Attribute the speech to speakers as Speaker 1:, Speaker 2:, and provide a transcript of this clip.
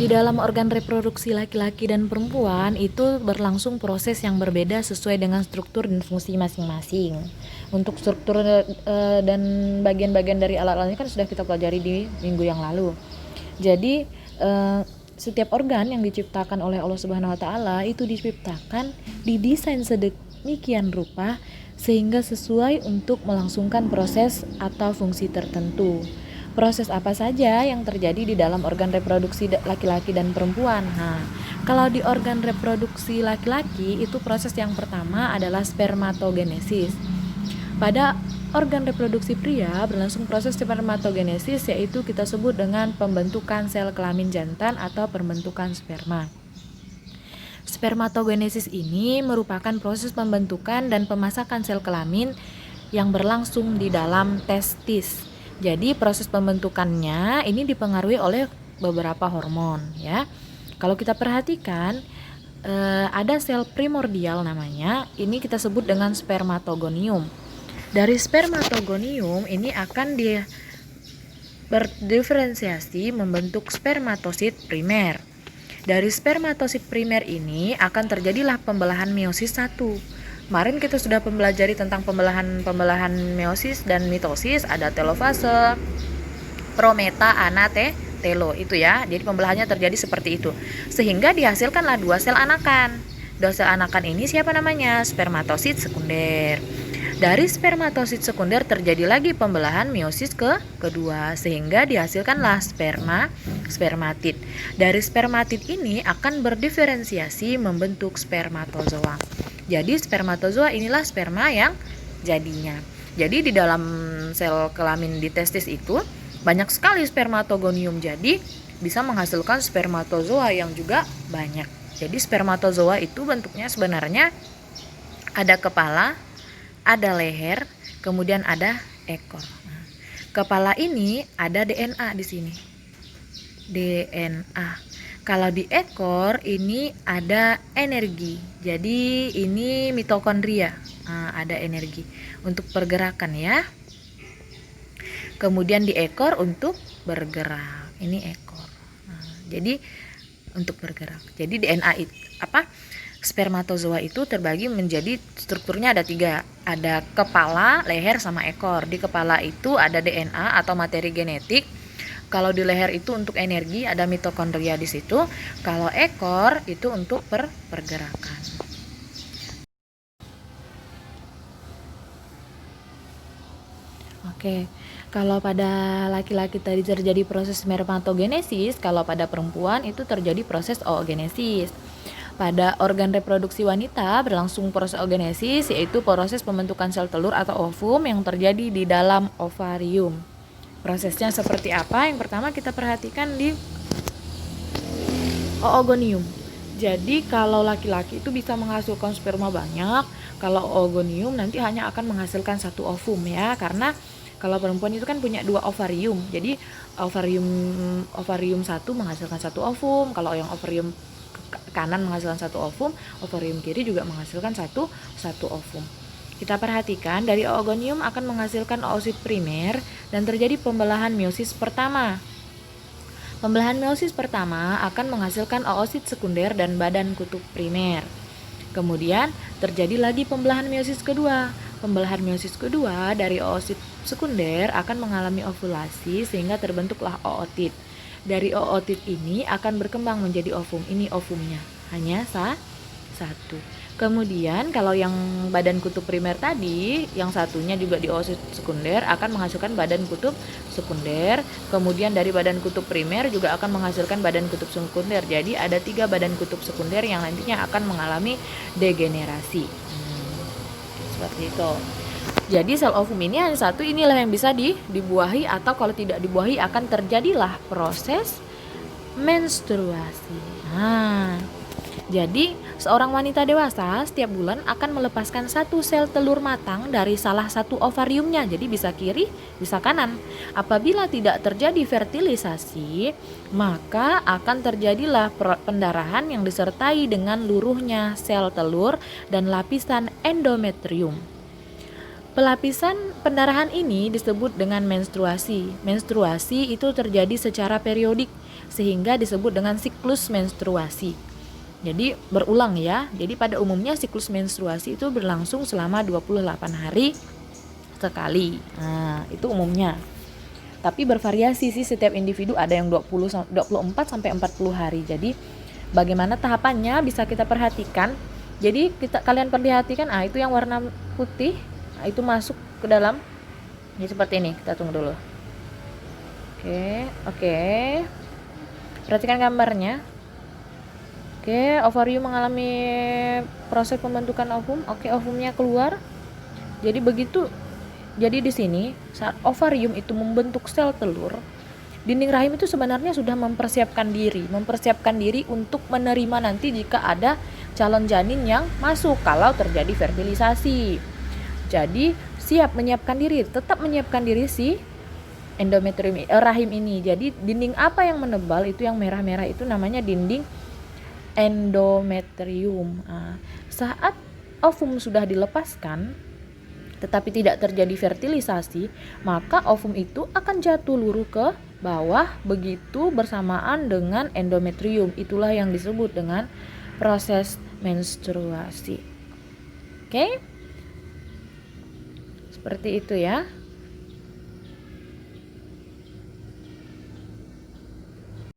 Speaker 1: Di dalam organ reproduksi laki-laki dan perempuan itu berlangsung proses yang berbeda sesuai dengan struktur dan fungsi masing-masing. Untuk struktur dan bagian-bagian dari alat-alatnya kan sudah kita pelajari di minggu yang lalu. Jadi setiap organ yang diciptakan oleh Allah Subhanahu wa taala itu diciptakan, didesain sedemikian rupa sehingga sesuai untuk melangsungkan proses atau fungsi tertentu. Proses apa saja yang terjadi di dalam organ reproduksi laki-laki dan perempuan? Nah, kalau di organ reproduksi laki-laki itu proses yang pertama adalah spermatogenesis. Pada organ reproduksi pria berlangsung proses spermatogenesis, yaitu kita sebut dengan pembentukan sel kelamin jantan atau pembentukan sperma. Spermatogenesis ini merupakan proses pembentukan dan pemasakan sel kelamin yang berlangsung di dalam testis. Jadi proses pembentukannya ini dipengaruhi oleh beberapa hormon ya. Kalau kita perhatikan ada sel primordial namanya, ini kita sebut dengan spermatogonium. Dari spermatogonium ini akan berdiferensiasi membentuk spermatosit primer. Dari spermatosit primer ini akan terjadilah pembelahan meiosis 1. Kemarin kita sudah mempelajari tentang pembelahan meiosis dan mitosis, ada telofase, prometa, ana, telo itu ya. Jadi pembelahannya terjadi seperti itu. Sehingga dihasilkanlah dua sel anakan. Dua sel anakan ini siapa namanya? Spermatosit sekunder. Dari spermatosit sekunder terjadi lagi pembelahan meiosis kedua sehingga dihasilkanlah spermatid. Dari spermatid ini akan berdiferensiasi membentuk spermatozoa. Jadi spermatozoa inilah sperma yang jadinya. Jadi di dalam sel kelamin di testis itu banyak sekali spermatogonium, jadi bisa menghasilkan spermatozoa yang juga banyak. Jadi spermatozoa itu bentuknya sebenarnya ada kepala, ada leher, kemudian ada ekor. Nah, kepala ini ada DNA di sini. DNA. Kalau di ekor ini ada energi. Jadi ini mitokondria. Nah, ada energi untuk pergerakan ya. Kemudian di ekor untuk bergerak. Ini ekor. Nah, jadi untuk bergerak. Jadi DNA itu spermatozoa itu terbagi menjadi strukturnya ada 3. Ada kepala, leher, sama ekor. Di kepala itu ada DNA atau materi genetik. Kalau di leher itu untuk energi, ada mitokondria di situ. Kalau ekor itu untuk pergerakan. Oke, kalau pada laki-laki tadi terjadi proses spermatogenesis, kalau pada perempuan itu terjadi proses oogenesis. Pada organ reproduksi wanita berlangsung proses oogenesis, yaitu proses pembentukan sel telur atau ovum yang terjadi di dalam ovarium. Prosesnya seperti apa? Yang pertama kita perhatikan di oogonium. Jadi kalau laki-laki itu bisa menghasilkan sperma banyak, kalau oogonium nanti hanya akan menghasilkan 1 ovum ya, karena kalau perempuan itu kan punya 2 ovarium. Jadi ovarium 1 menghasilkan 1 ovum, kalau yang ovarium kanan menghasilkan 1 ovum, ovarium kiri juga menghasilkan satu ovum. Kita perhatikan dari oogonium akan menghasilkan oosit primer dan terjadi pembelahan meiosis pertama. Pembelahan meiosis pertama akan menghasilkan oosit sekunder dan badan kutub primer. Kemudian terjadi lagi pembelahan meiosis kedua. Pembelahan meiosis kedua dari oosit sekunder akan mengalami ovulasi sehingga terbentuklah ootit. Dari ootit ini akan berkembang menjadi ovum. Ini ovumnya, hanya satu. Kemudian kalau yang badan kutub primer tadi, yang satunya juga di oosit sekunder akan menghasilkan badan kutub sekunder. Kemudian dari badan kutub primer juga akan menghasilkan badan kutub sekunder. Jadi ada 3 badan kutub sekunder yang nantinya akan mengalami degenerasi. Seperti itu. Jadi sel ovum ini hanya satu, inilah yang bisa dibuahi, atau kalau tidak dibuahi akan terjadilah proses menstruasi. Nah, jadi seorang wanita dewasa setiap bulan akan melepaskan 1 sel telur matang dari salah satu ovariumnya. Jadi bisa kiri, bisa kanan. Apabila tidak terjadi fertilisasi, maka akan terjadilah pendarahan yang disertai dengan luruhnya sel telur dan lapisan endometrium. Pelapisan pendarahan ini disebut dengan menstruasi. Menstruasi itu terjadi secara periodik. sehingga disebut dengan siklus menstruasi. Jadi berulang ya. Jadi pada umumnya siklus menstruasi itu berlangsung selama 28 hari sekali. Nah, itu umumnya. Tapi bervariasi sih, setiap individu ada yang 24 sampai 40 hari. Jadi bagaimana tahapannya bisa kita perhatikan. Jadi kalian perhatikan, itu yang warna putih, itu masuk ke dalam. Ini seperti ini, kita tunggu dulu. Oke. Perhatikan gambarnya. Oke, ovarium mengalami proses pembentukan ovum. Oke, ovumnya keluar. Jadi di sini saat ovarium itu membentuk sel telur, dinding rahim itu sebenarnya sudah mempersiapkan diri untuk menerima nanti jika ada calon janin yang masuk kalau terjadi fertilisasi. Jadi tetap menyiapkan diri si endometrium rahim ini. Jadi dinding apa yang menebal itu, yang merah-merah itu namanya dinding endometrium. Saat ovum sudah dilepaskan tetapi tidak terjadi fertilisasi, maka ovum itu akan jatuh luruh ke bawah begitu bersamaan dengan endometrium. Itulah yang disebut dengan proses menstruasi. Oke? Seperti itu ya.